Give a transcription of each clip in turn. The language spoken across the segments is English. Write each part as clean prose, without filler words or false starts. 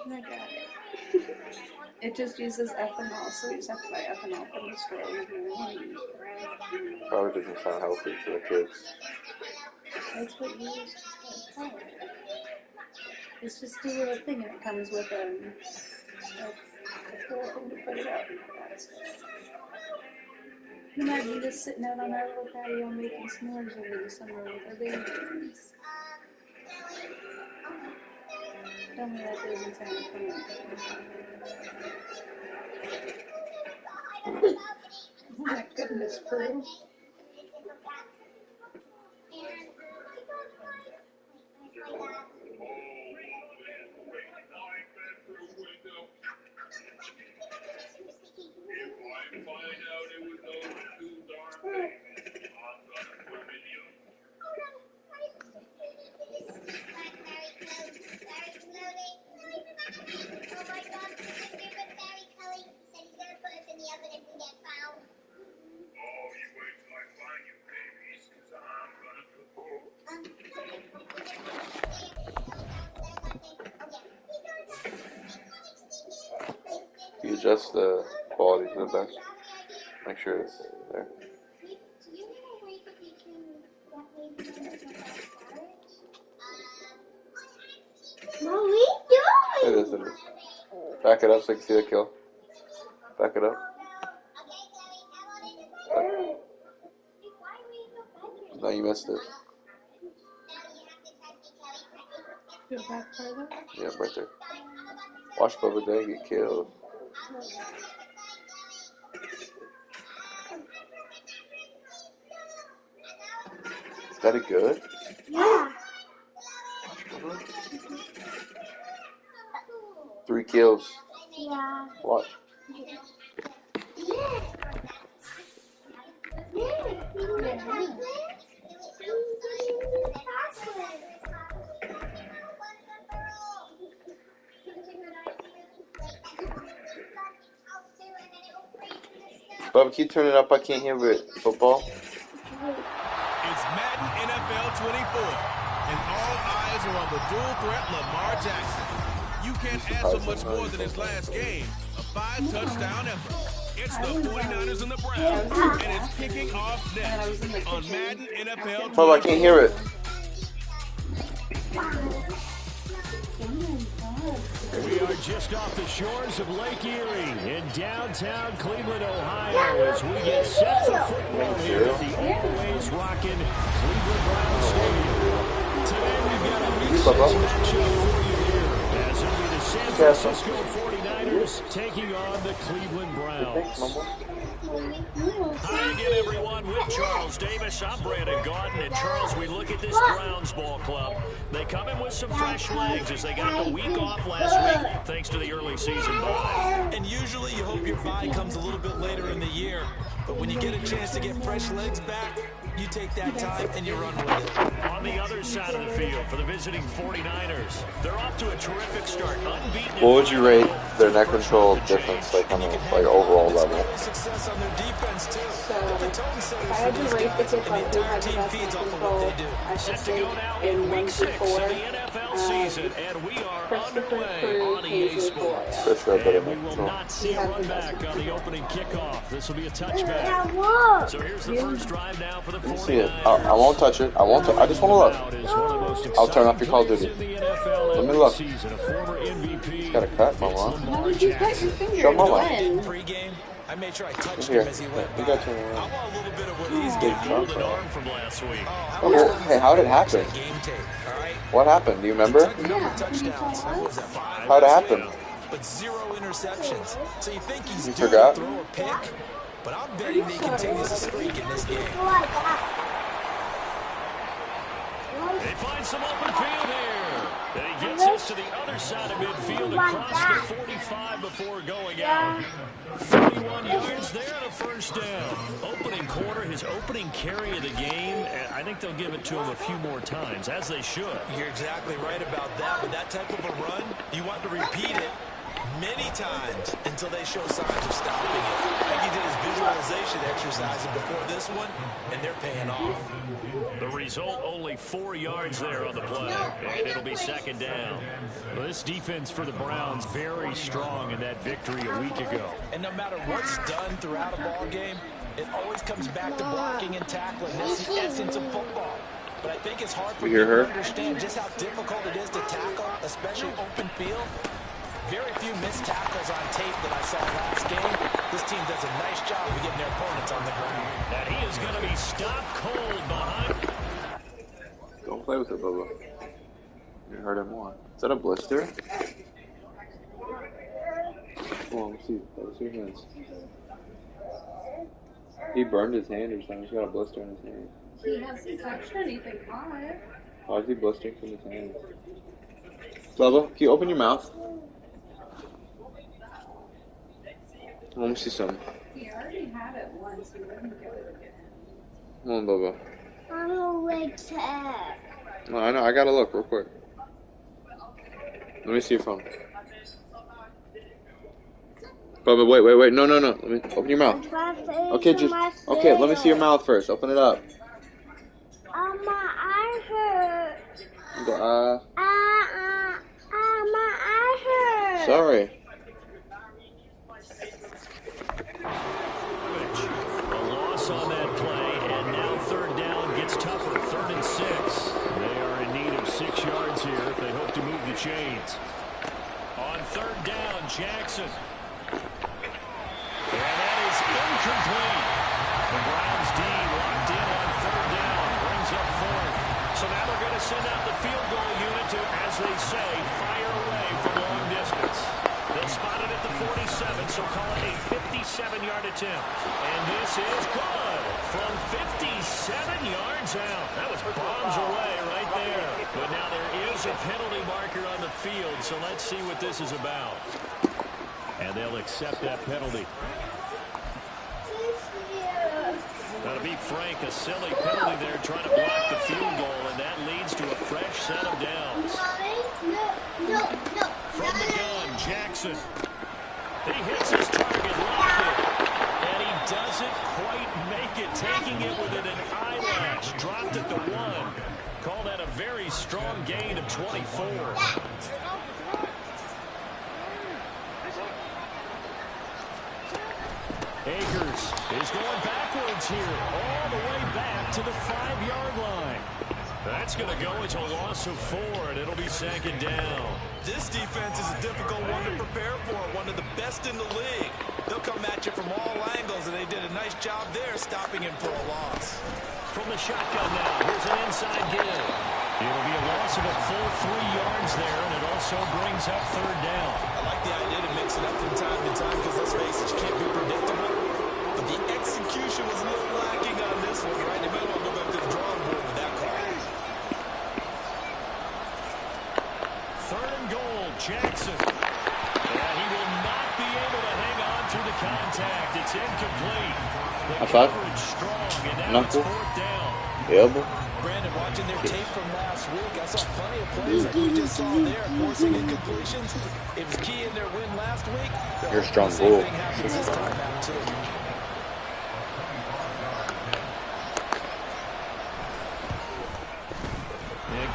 I got it. It just uses ethanol, so you just have to buy ethanol from the store. Probably doesn't sound healthy for the kids. That's what you use to power. It's just a little thing, and it comes with a little thing to put it out. Imagine just sitting out on our little patio making s'mores over the summer with our babies. Tell me that doesn't sound fun. Oh my goodness, Prue. You adjust the quality to the best. Make sure it's there. What are we doing? It is. Back it up so you can see the kill. Back it up. No, you missed it. Go back further. Yeah, right there. Watch Bubba Day get killed. Is that a good? Yeah. 3 kills. Yeah. Watch. Bubba, can you turn it up? I can't hear it. Football. It's Madden NFL 24, and all eyes are on the dual threat Lamar Jackson. You can't ask for much more than his last game, a 5-touchdown effort. It's the 49ers and the Browns, and it's kicking off next on Madden NFL 24. Bubba, I can't hear it. We are just off the shores of Lake Erie in downtown Cleveland, Ohio, as we get set for football here at the always rocking Cleveland Browns Stadium. Today we've got a Week 6 matchup for you here, as it'll be the San Francisco 49ers taking on the Cleveland Browns. Hi again, everyone, with Charles Davis. I'm Brandon Gordon, and Charles, we look at this Browns ball club. They come in with some fresh legs as they got the week off last week thanks to the early season bye. And usually you hope your bye comes a little bit later in the year, but when you get a chance to get fresh legs back, you take that time and you run with it. On the other side of the field for the visiting 49ers, they're off to a terrific start, unbeaten. What would you rate their neck control difference, like on a overall level? Success on their defense too. So, if I had to rate the kids on who had the best neck control, I should say in 1 through 4. Season, and we are underway on EA Sports. And we will not see a run back on the opening kickoff. This will be a touchback. So here's the first drive now for the 49ers. See it. I won't touch it. I just want to look. I'll turn off your Call of Duty. Let me look. He's got a cut, Mama. How did you cut your finger? Show Mama. When? Pre-game, I made sure I touched Here. him as he went You by. got to turn it I around. want a little bit of what he's Big getting. jump, An bro. arm from last week. Oh, well, hey, how did it happen? Game tape, all right? What happened? Do you remember? Took a number of touchdowns. What was that, 5? How'd it happen? But 0 interceptions. So you think he's You due forgot? to throw a pick? But I'm betting he continues to streak in this game. They find some open field here. And he gets us to the other side of midfield across the 45 before going out. 41 yards there and a first down. Opening quarter, his opening carry of the game. And I think they'll give it to him a few more times, as they should. You're exactly right about that. With that type of a run, you want to repeat it. Many times until they show signs of stopping it. I think he did his visualization exercises before this one, and they're paying off. The result, only 4 yards there on the play, and it'll be second down. Well, this defense for the Browns very strong in that victory a week ago. And no matter what's done throughout a ball game, it always comes back to blocking and tackling. That's the essence of football. But I think it's hard for people to understand just how difficult it is to tackle, especially open field. Very few missed tackles on tape that I saw last game. This team does a nice job of getting their opponents on the ground. And he is going to be stopped cold behind. Don't play with it, Bubba. You hurt him more. Is that a blister? Come on, let's see. Let's see your hands. He burned his hand or something. He's got a blister in his hand. He hasn't touched anything on it. Why is he blistering from his hands? Bubba, can you open your mouth? Let me see something. He already had it once. He wouldn't get it again. Come on, Bubba. I'm a wait tag. No, I know. I gotta look real quick. Let me see your phone. Bubba, wait. No. Let me open your mouth. Okay, let me see your mouth first. Open it up. My eye hurts. Go, My eye hurts. Sorry. A loss on that play, and now third down gets tougher. 3rd and 6. They are in need of 6 yards here if they hope to move the chains. On 3rd down, Jackson. And that is incomplete. The Browns D locked in on 3rd down. Brings up 4th. So now they're going to send out the field goal unit to, as they say, fire away from long distance. They'll spot it at the 47, so call it a 57-yard attempt. And this is good from 57 yards out. That was bombs away right there. But now there is a penalty marker on the field, so let's see what this is about. And they'll accept that penalty. Now, to be frank, a silly penalty there trying to block the field goal, and that leads to a fresh set of downs. From the gun, Jackson. He hits his target, locked it. And he doesn't quite make it, taking it within an eyelash. Dropped at the 1. Call that a very strong gain of 24. Akers is going backwards here, all the way back to the 5-yard line. That's going to go into a loss of 4, and it'll be 2nd down. This defense is a difficult one to prepare for, one of the best in the league. They'll come at you from all angles, and they did a nice job there stopping him for a loss. From the shotgun now, here's an inside give. It'll be a loss of a full 3 yards there, and it also brings up 3rd down. I like the idea to mix it up from time to time because, let's face it, you can't be predictable. But the execution was a little lacking on this one, right? They might want to go back to the drawing board with that call. 3rd and goal, Jackson. And he will not be able to hang on through the contact. It's incomplete. The coverage strong, and now it's 4th down. Elbow. Brandon, watching their tape from last week, I saw plenty of plays like we just saw there, forcing incompletions. It was key in their win last week. You're a strong same goal. thing happens this time out, too.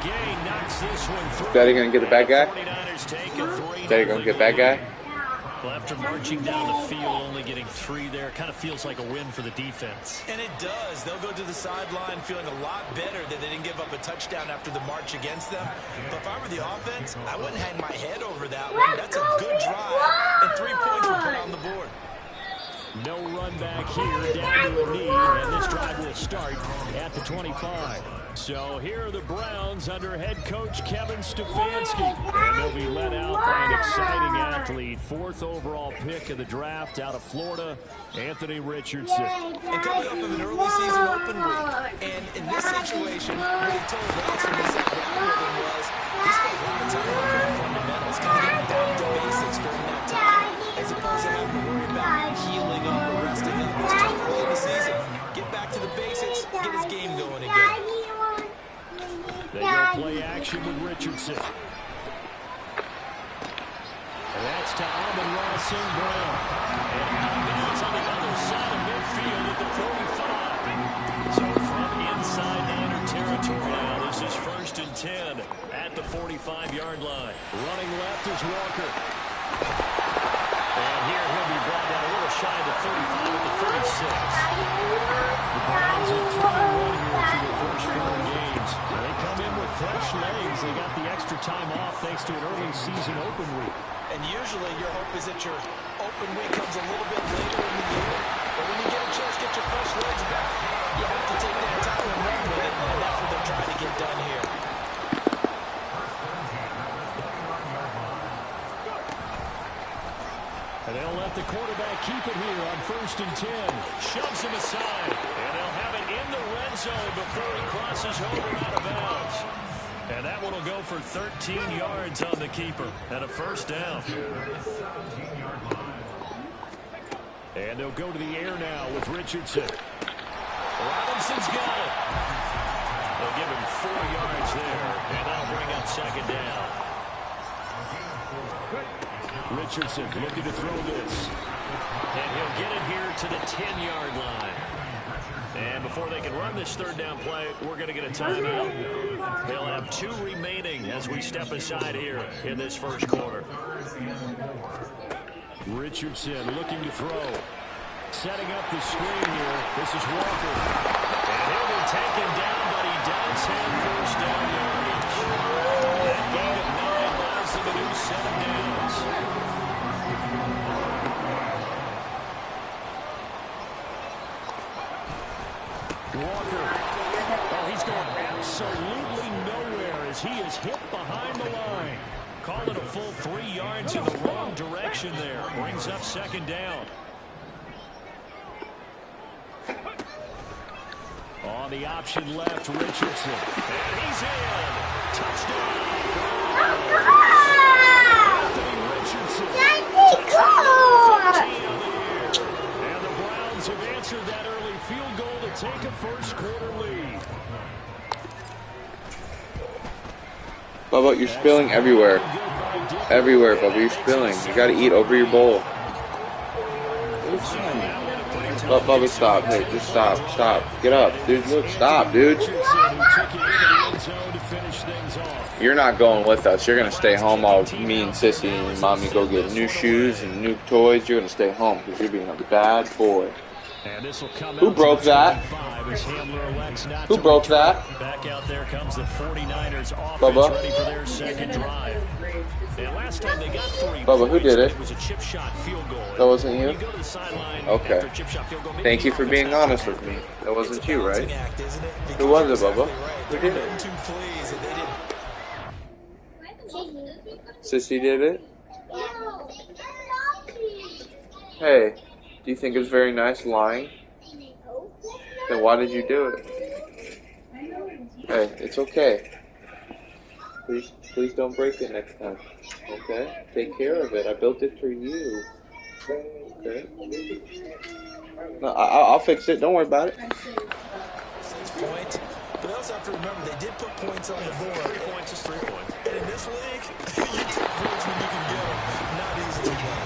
Again, knocks this one through. Daddy gonna get the bad guy? 49ers take a 3-0 Daddy gonna get bad guy? Well, after marching down the field, only getting 3 there, kind of feels like a win for the defense. And it does. They'll go to the sideline feeling a lot better that they didn't give up a touchdown after the march against them. But if I were the offense, I wouldn't hang my head over that one. That's a good drive, and 3 points were put on the board. No run back here, down to a knee, and this drive will start at the 25. So here are the Browns under head coach Kevin Stefanski. And they'll be led out by an exciting athlete. 4th overall pick of the draft out of Florida, Anthony Richardson. And coming up in an early season open week, and in this situation, what he told us when he sat down with him was he spent a lot of time working on fundamentals, kind of getting down to basics during that time, as opposed to having to worry about healing up or resting up. It's too early in the season. Get back to the basics, get his game going again. They go play action with Richardson. And that's It's to Amon-Ra St. Brown. And out of bounds on the other side of midfield at the 45. So from inside to enter territory now. This is 1st and 10 at the 45-yard line. Running left is Walker. And here he'll be brought down a little shy of the 35 at the 36. The Browns are 3-1 here for their first 4 games. They come in with fresh legs. They got the extra time off thanks to an early season open week. And usually your hope is that your open week comes a little bit later in the year. But when you get a chance to get your fresh legs back, you have to take that time and run with it. And that's what they're trying to get done here. And they'll let the quarterback keep it here on 1st and 10. Shoves him aside. And they'll have it in the red zone before he crosses over out of bounds. And that one will go for 13 yards on the keeper and a 1st down. And they'll go to the air now with Richardson. Robinson's got it. They'll give him 4 yards there, and that'll bring up 2nd down. Richardson looking to throw this. And he'll get it here to the 10-yard line. And before they can run this 3rd down play, we're going to get a timeout. They'll have 2 remaining as we step aside here in this 1st quarter. Richardson looking to throw. Setting up the screen here. This is Walker. And he'll be taken down, but he does have 1st down yardage. That gain of 9 allows them to do 7 downs. Walker. Oh, he's going absolutely nowhere as he is hit behind the line. Call it a full 3 yards in the wrong direction there. Brings up 2nd down. On the option left, Richardson. And he's in. Touchdown. Anthony Richardson. And the Browns have answered that early field goal to take a 1st quarter lead. Bubba, you're spilling everywhere. Everywhere, Bubba, you're spilling. You gotta eat over your bowl. Bubba, stop. Hey, just stop. Stop. Get up. Dude, look, stop, dude. You're not going with us. You're going to stay home while me and Sissy and Mommy go get new shoes and new toys. You're going to stay home because you're being a bad boy. Who broke that? Who broke that? Back out there comes the 49ers offense Bubba. ready for their 2nd drive. And last time they got 3 Bubba, who did it? It was a chip shot field goal. That wasn't you? Go to the sideline okay. after a chip shot field goal. Thank you for being honest with me. That wasn't you, right? Who was it, Bubba? Who did it? Sissy did it? Hey, do you think it's very nice lying? Then why did you do it? Hey, it's okay. Please don't break it next time. Okay? Take care of it. I built it for you. Okay? No, I'll fix it. Don't worry about it. 6 points. But they also have to remember they did put points on the board. 3 points is 3 points. And in this league, you take points when you can get them. Not easy to win.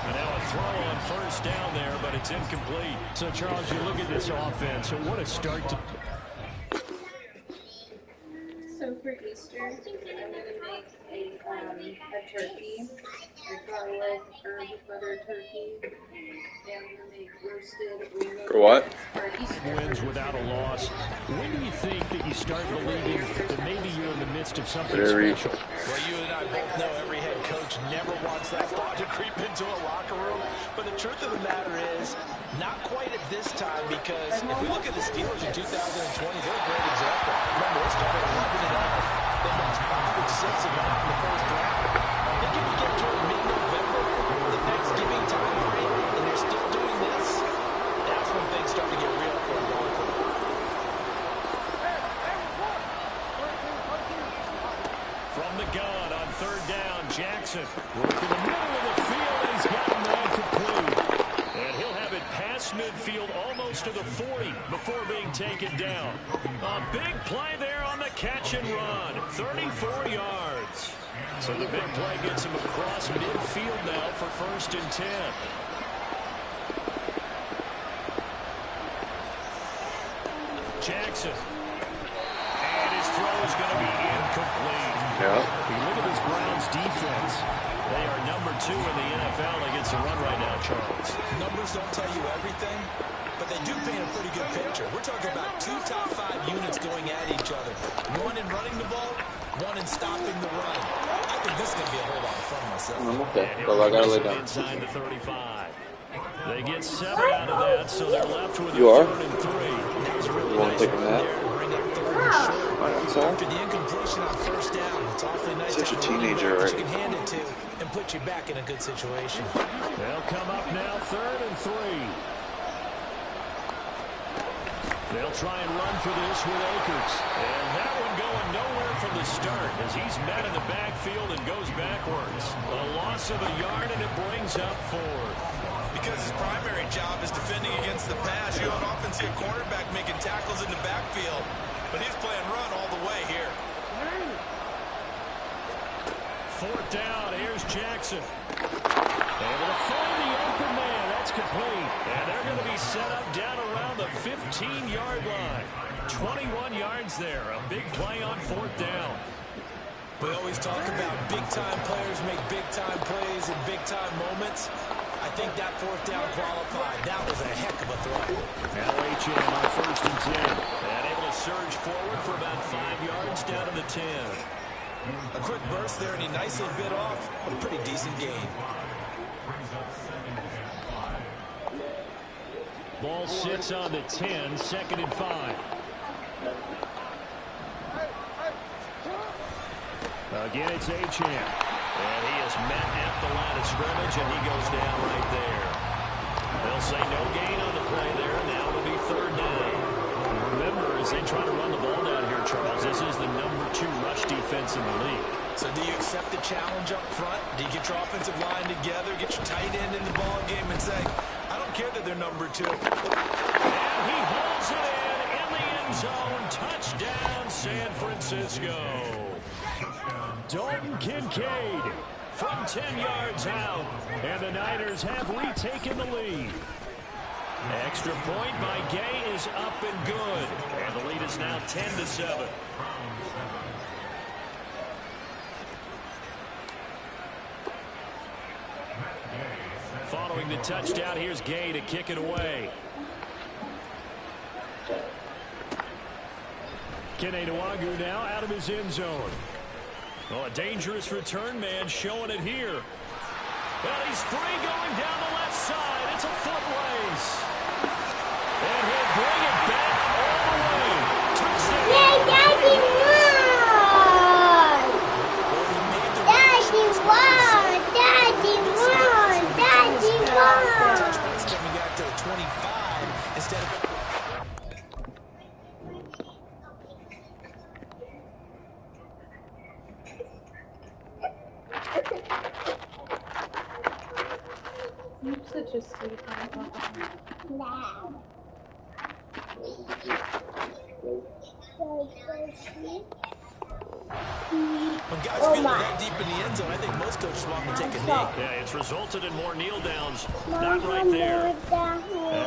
And now a throw on 1st down there, but it's incomplete. So, Charles, you look at this offense, so what a start to... So for Easter, I'm going to make a turkey, a garlic, herb butter turkey, and I'm going to make roasted rainbow. For what? For Easter. Wins without a loss. When do you think that you start believing that maybe you're in the midst of something special? Well, you and I both know every head coach never wants that thought to creep into a locker room. But the truth of the matter is, not quite at this time, because if we look at the Steelers in 2020, they're a great example. Remember, they started 11-0. They lost 5 and 6 in the 1st round. I think if you get toward mid-November, the Thanksgiving time frame, and they're still doing this, that's when things start to get real for a ball club. From the gun on 3rd down, Jackson working the middle of the field, and he's got him there complete. And he'll have it past midfield almost to the 40 before being taken down. A big play there on the catch and run. 34 yards. So the big play gets him across midfield now for 1st and 10. Jackson. And his throw is going to be incomplete. Yeah. You look at this Browns defense. They are number 2 in the NFL against the run right now, Charles. Numbers don't tell you everything, but they do paint a pretty good picture. We're talking about 2 top 5 units going at each other. One in running the ball, one in stopping the run. I think this is going to be a whole lot of fun myself. I'm okay. Well, I got to lay down. Inside the 35. They get 7 out of that, so they're left with You a are? 3rd and 3. That was a really You want to nice take a run nap? there to bring up 3rd and short. Sorry? After the incompletion on 1st down, it's awfully nice Such to a have running teenager back that already. you can hand it to and put you back in a good situation. They'll come up now 3rd and 3. They'll try and run for this with Akers. And that one going nowhere from the start as he's met in the backfield and goes backwards. A loss of a yard, and it brings up 4th. Because his primary job is defending against the pass. You don't often see a quarterback making tackles in the backfield. But he's playing run all the way here. 4th down. Here's Jackson. Able to find the open man. That's complete. And they're going to be set up down around the 15-yard line. 21 yards there. A big play on 4th down. We always talk about big-time players make big-time plays in big-time moments. I think that 4th down qualified. That was a heck of a throw. Now H.M. on 1st and 10. And able to surge forward for about 5 yards down to the 10. A quick burst there, and he nicely bit off a pretty decent gain. Ball sits on the 10, 2nd and 5. Again, it's H.M. And he is met at the line of scrimmage, and he goes down right there. They'll say no gain on the play there. Now it'll be 3rd down. Remember, as they try to run the ball down here, Charles, this is the number 2 rush defense in the league. So do you accept the challenge up front? Do you get your offensive line together, get your tight end in the ball game, and say, I don't care that they're number 2. And he holds it in the end zone. Touchdown, San Francisco. Dalton Kincaid from 10 yards out. And the Niners have retaken the lead. Extra point by Gay is up and good. And the lead is now 10-7. Following the touchdown, here's Gay to kick it away. Kene Nwangwu now out of his end zone. Oh, a dangerous return man showing it here. Well, he's free going down the left side. It's a foot race. And he'll bring it back all the way. Touchdown. Yay, Daddy won! Daddy won! Daddy won! Daddy won! Touchbacks coming out to the 25 instead of... You're such a sweetheart. Wow. When guys feel that deep in the end zone, I think most coaches want to take a knee. Yeah, it's resulted in more kneel downs. Not right there.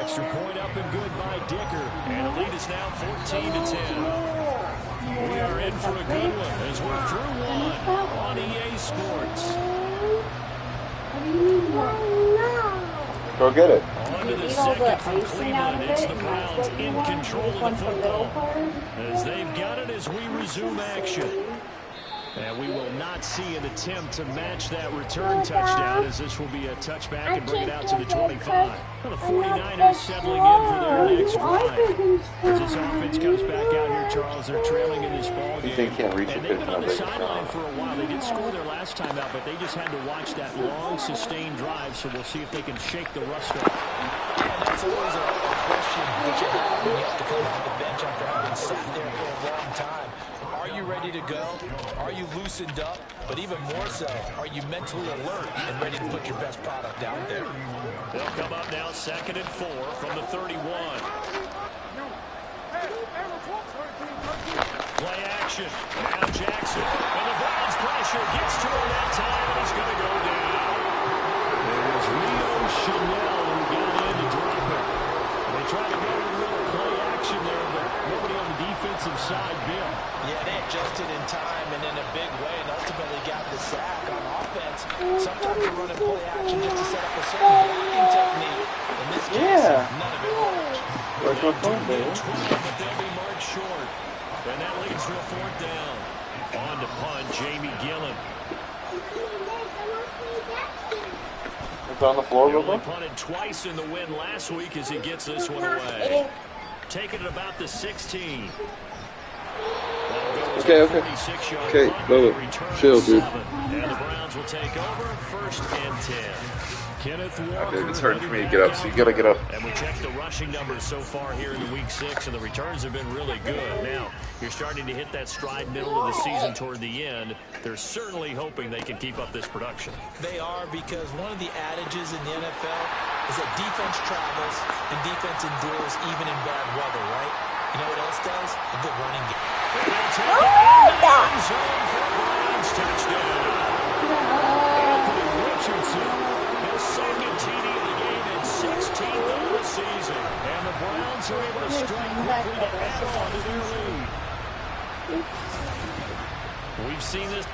Extra point up and good by Dicker. And the lead is now 14-10. We are in for a good one as we're through one on EA Sports. Go get it. On to the second from Cleveland. It's the Browns in control of the football as they've got it as we resume action. And we will not see an attempt to match that return touchdown as this will be a touchback and bring it out to the 25. Well, the 49ers settling in for their next drive. As this offense comes back out here, Charles, they're trailing in this ball game. They can't reach And the they've been on the 50 sideline for a while. They did score their last time out, but they just had to watch that long, sustained drive, so we'll see if they can shake the rust off. And that's always a question that you have when you have to come off the bench after having sat there for a long time. Are you ready to go? Are you loosened up? But even more so, are you mentally alert and ready to put your best product out there? They'll come up now 2nd and 4 from the 31. Play action. Now Jackson. And the Browns pressure. Gets to him that time, and he's going to go down. It was Leo Chanel who got in to drop it. They tried to go with a little play action there, but nobody on the defensive side, Bill. Yeah, they adjusted in time and in a big way and ultimately got the sack on offense. Sometimes you're running play action just to set up a certain blocking technique. In this case, none of it worked. Where's my phone, baby? 12, but they'll be marked short. And that leads to a 4th down. On to punt, Jamie Gillen. It's on the floor, He only Bubba? punted twice in the win last week as he gets this one away. Taking it about the 16. Okay. Okay, Bubba. Chill, dude. And the Browns will take over 1st and 10. Kenneth Walker. Okay, it's hard for me to get up, so you gotta get up. And we checked the rushing numbers so far here in week 6, and the returns have been really good. Now, you're starting to hit that stride middle of the season toward the end. They're certainly hoping they can keep up this production. They are, because one of the adages in the NFL is that defense travels and defense endures even in bad weather, right? You know what else does? A good running game. And they'll take it into the end zone for a Browns touchdown. Anthony Richardson, his 2nd TD of the game and 16th of the season. And the Browns are able to strike quickly to add on to their lead. We've seen this.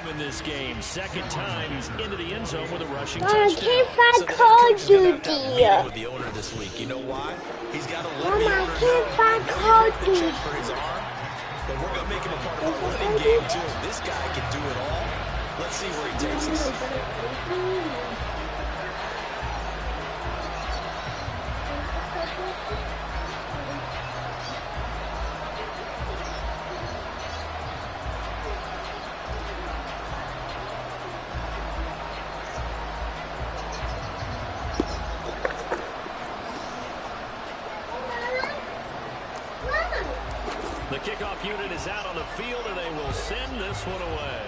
In this game, 2nd time he's into the end zone with a rushing Mom, touchdown. can't find So the head Call coach is gonna have to have a Duty. meeting with the owner this week. You know why? He's got to let the Mama, owner I can't know find that Call we're the check Duty. for his arm, but we're going to make him a part of our running game too. This guy can do it all. Let's see where he takes us. The kickoff unit is out on the field, and they will send this one away.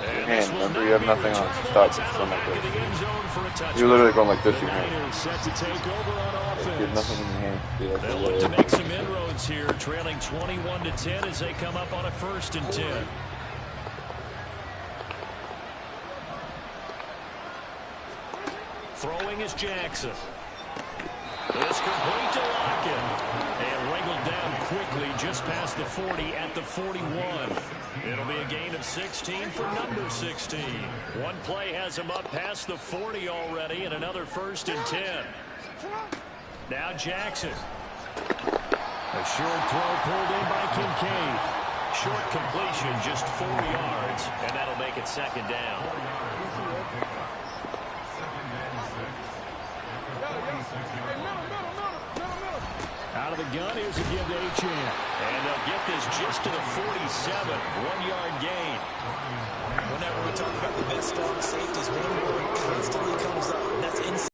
And this Hand, will remember, not you have be nothing on. returnable. Stop It's it. out of Something the like back of this. the end zone for a touchdown. You're literally going like this with your hand. Niners set to take over on You have offense. nothing in your hand. Yeah, They'll look to make some inroads here, trailing 21-10 as they come up on a 1st and 10. Throwing is Jackson. It's complete to Lockett. And wrangled down quickly just past the 40 at the 41. It'll be a gain of 16 for number 16. One play has him up past the 40 already, and another 1st and 10. Now Jackson. A short throw pulled in by Kincaid. Short completion, just 4 yards, and that'll make it 2nd down. Out of the gun, here's a give to Achane. And they'll get this just to the 47, 1-yard gain. Whenever we talk about the best strong safeties, one word constantly comes up, and that's inside.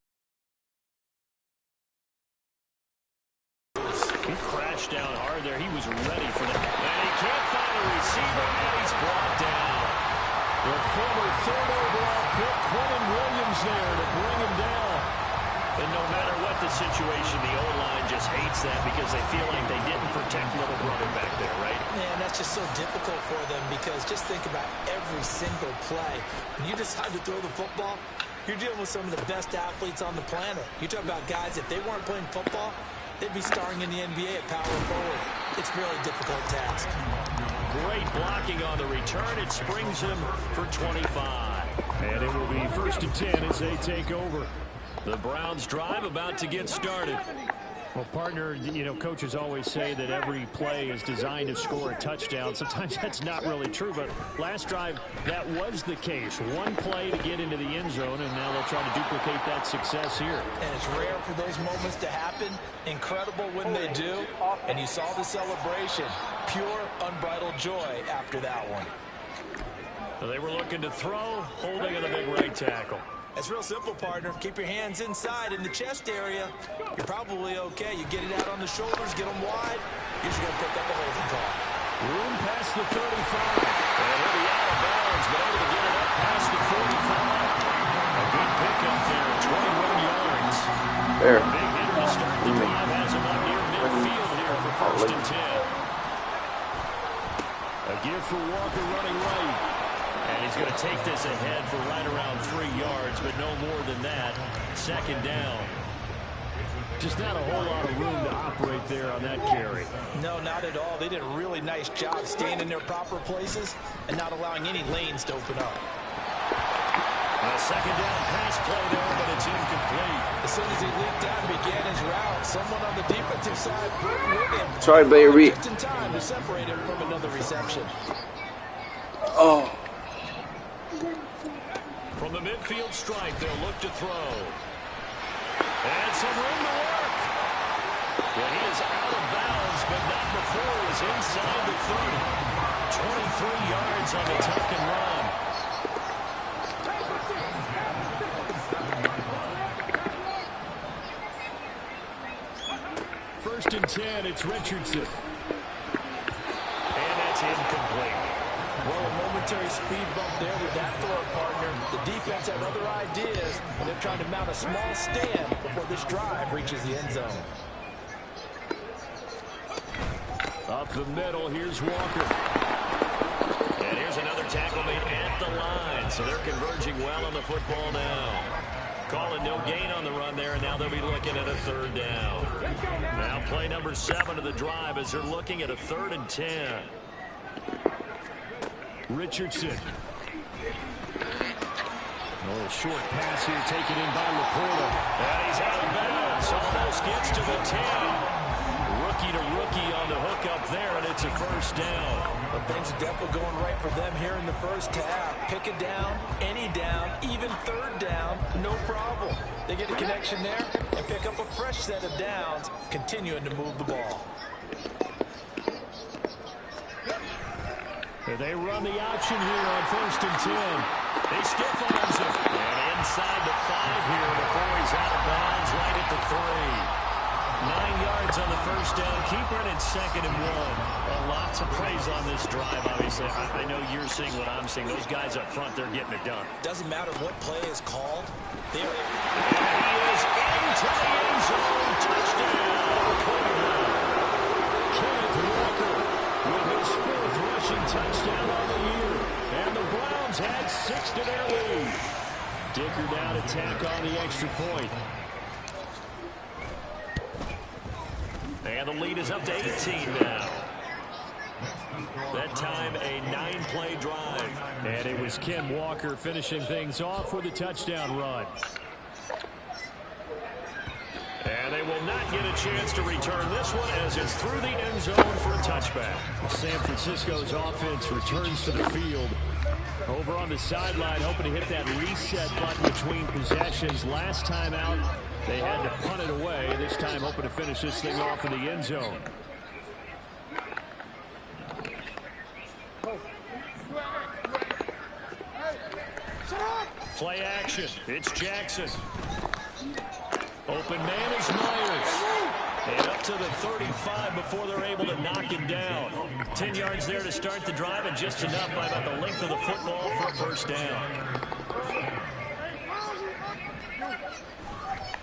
He crashed down hard there. He was ready for that. And he can't find a receiver, and he's brought down. The former 3rd overall pick, Quentin Williams, there to bring him down. And no matter what the situation, the O-line just hates that because they feel like they didn't protect little brother back there, right? Man, that's just so difficult for them because just think about every single play. When you decide to throw the football, you're dealing with some of the best athletes on the planet. You talk about guys, if they weren't playing football, they'd be starring in the NBA at power forward. It's a really difficult task. Great blocking on the return. It springs him for 25. And it will be 1st and 10 as they take over. The Browns drive about to get started. Well, partner, you know, coaches always say that every play is designed to score a touchdown. Sometimes that's not really true, but last drive, that was the case. One play to get into the end zone, and now they'll try to duplicate that success here. And it's rare for those moments to happen. Incredible when they do. And you saw the celebration. Pure, unbridled joy after that one. They were looking to throw, holding on the big right tackle. It's real simple, partner. Keep your hands inside in the chest area. You're probably okay. You get it out on the shoulders, get them wide. You're just going to pick up a holding call. Room past the 35. And he'll be out of bounds, but able to get it up past the 45. A good pickup there, 21 yards. There. Big hitter to start the drive has him up near midfield here for first and 10. A give for Walker running right. And he's going to take this ahead for right around 3 yards, but no more than that. Second down. Just not a whole lot of room to operate there on that carry. No, not at all. They did a really nice job staying in their proper places and not allowing any lanes to open up. A second down pass play there, but it's incomplete. As soon as he leaped out and began his route, someone on the defensive side broke with him. Sorry, baby. Just in time to separate him from another reception. Oh. From the midfield stripe, they'll look to throw. And some room to work. Well, he is out of bounds, but not before he is inside the 30. 23 yards on the tuck and run. First and 10, it's Richardson. And that's incomplete. Well, a momentary speed bump there with that throw, partner. The defense had other ideas, and they're trying to mount a small stand before this drive reaches the end zone. Up the middle, here's Walker. And here's another tackle made at the line, so they're converging well on the football now. Calling no gain on the run there, and now they'll be looking at a third down. Now play number 7 of the drive as they're looking at a 3rd and 10. Richardson. A little short pass here taken in by Laporta. And he's out of bounds. Almost gets to the 10. Rookie to rookie on the hook up there, and it's a first down. But things are definitely going right for them here in the first half. Pick it down, any down, even third down, no problem. They get a connection there and pick up a fresh set of downs, continuing to move the ball. They run the option here on 1st and 10. They stiff arms him. And inside the 5 here before he's out of bounds right at the 3. 9 yards on the first down. Keeper in 2nd and 1. Lots of praise on this drive, obviously. I know you're seeing what I'm seeing. Those guys up front, they're getting it done. Doesn't matter what play is called. And he is into the end zone. Touchdown, Cleveland. Kenneth Walker with his 4th rushing touchdown on the year. And the Browns had 6 to their lead. Dicker down to tack on the extra point. And the lead is up to 18 now. That time a 9-play drive. And it was Ken Walker finishing things off with a touchdown run. And they will not get a chance to return this one as it's through the end zone for a touchback. San Francisco's offense returns to the field. Over on the sideline, hoping to hit that reset button between possessions. Last time out, they had to punt it away. This time hoping to finish this thing off in the end zone. Play action. It's Jackson. Open man is Myers. And up to the 35 before they're able to knock him down. 10 yards there to start the drive, and just enough by about the length of the football for a first down.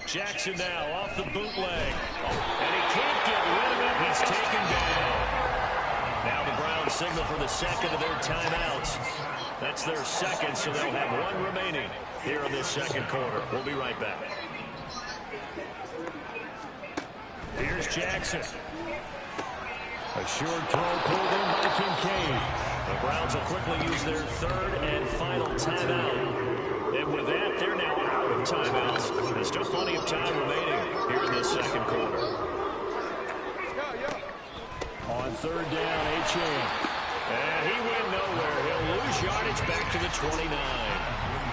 Jackson now off the bootleg. And he can't get rid of it. He's taken down. Now the Browns signal for the second of their timeouts. That's their second, so they'll have 1 remaining here in this second quarter. We'll be right back. Here's Jackson. A short throw pulled in by Kincaid. The Browns will quickly use their 3rd and final timeout. And with that, they're now out of timeouts. There's still plenty of time remaining here in this second quarter. On 3rd down, Achane. And he went nowhere. He'll lose yardage back to the 29.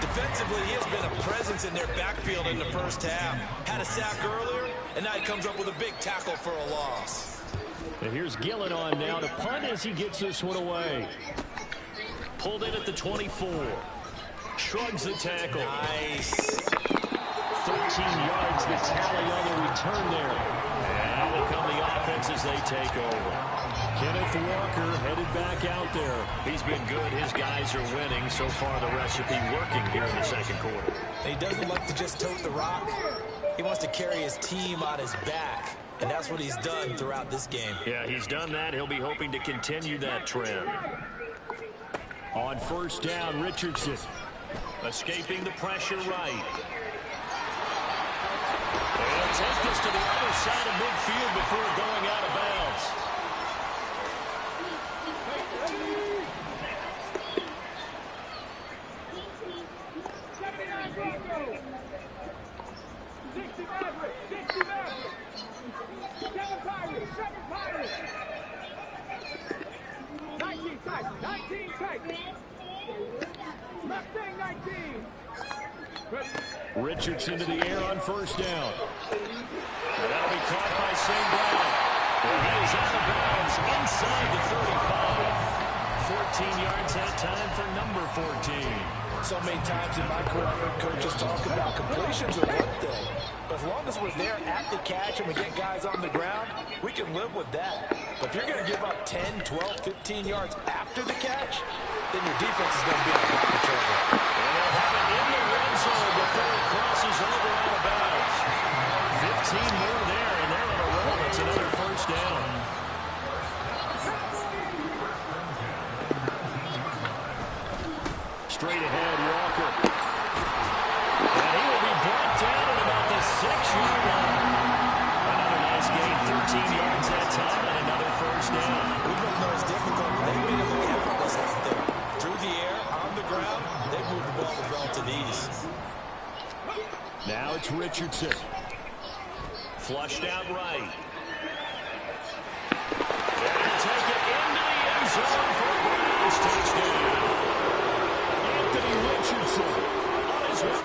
Defensively, he has been a presence in their backfield in the first half. Had a sack earlier, and now he comes up with a big tackle for a loss. And here's Gillen on now to punt as he gets this one away. Pulled in at the 24. shrugs the tackle. Nice. 13 yards, the tally on the return there. And will come the offense as they take over. Kenneth Walker headed back out there. He's been good. His guys are winning. So far, the recipe working here in the second quarter. He doesn't like to just tote the rock. He wants to carry his team on his back. And that's what he's done throughout this game. Yeah, he's done that. He'll be hoping to continue that trend. On first down, Richardson. Escaping the pressure right. They'll take this to the other side of midfield before going out of bounds. Richardson to the air on first down. And that'll be caught by St. Brown. And he is out of bounds inside the 35. 14 yards that time for number 14. So many times in my career, I've heard coaches talk about completions are one thing. But as long as we're there at the catch and we get guys on the ground, we can live with that. But if you're going to give up 10, 12, 15 yards after the catch, then your defense is going to be in a lot of trouble. And they'll have it in the red zone before it crosses over out of bounds. 15 more there, and they're on a roll. It's another first down. Straight ahead, Walker. And he will be brought down at about the 6-yard line. Another nice gain, 13 yards that time, and another first down. We don't know it's difficult, but they made it look effortless out there. Through the air, on the ground, they moved the ball with relative ease. Now it's Richardson. Flushed out right. And take it into the end zone for a Browns touchdown. Anthony Richardson on his way.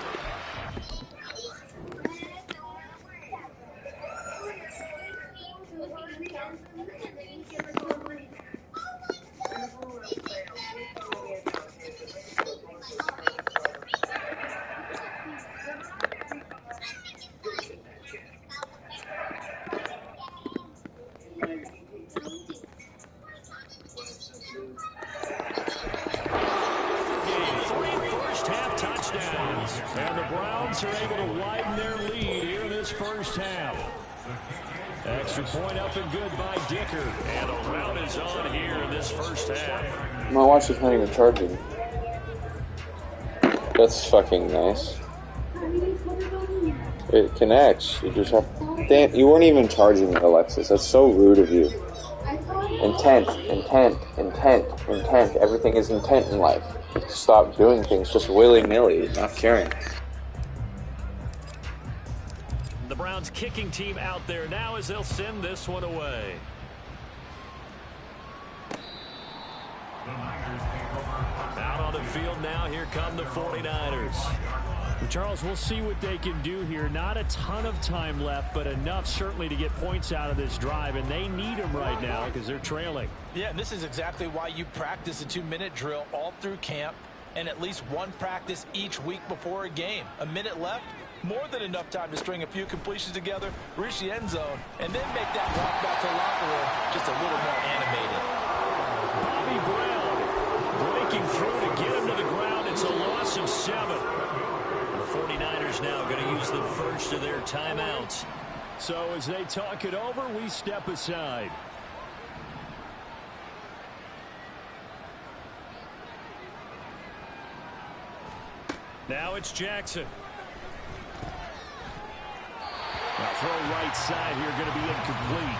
And the Browns are able to widen their lead here in this first half. Extra point up and good by Dicker. And a round is on here in this first half. My watch is not even charging. That's fucking nice. It connects. You just have... Damn, you weren't even charging it, Alexis. That's so rude of you. Intent. Everything is intent in life. Stop doing things just willy-nilly, not caring. The Browns kicking team out there now as they'll send this one away. Out on the field now, here come the 49ers. Charles, we'll see what they can do here. Not a ton of time left, but enough certainly to get points out of this drive, and they need them right now because they're trailing. Yeah, and this is exactly why you practice a 2-minute drill all through camp and at least one practice each week before a game. A minute left, more than enough time to string a few completions together, reach the end zone, and then make that walk back to the locker room just a little more animated. Bobby Brown breaking through to get him to the ground. It's a loss of 7. The 49ers now going to use the first of their timeouts. So as they talk it over, we step aside. Now it's Jackson. Now throw right side here going to be incomplete.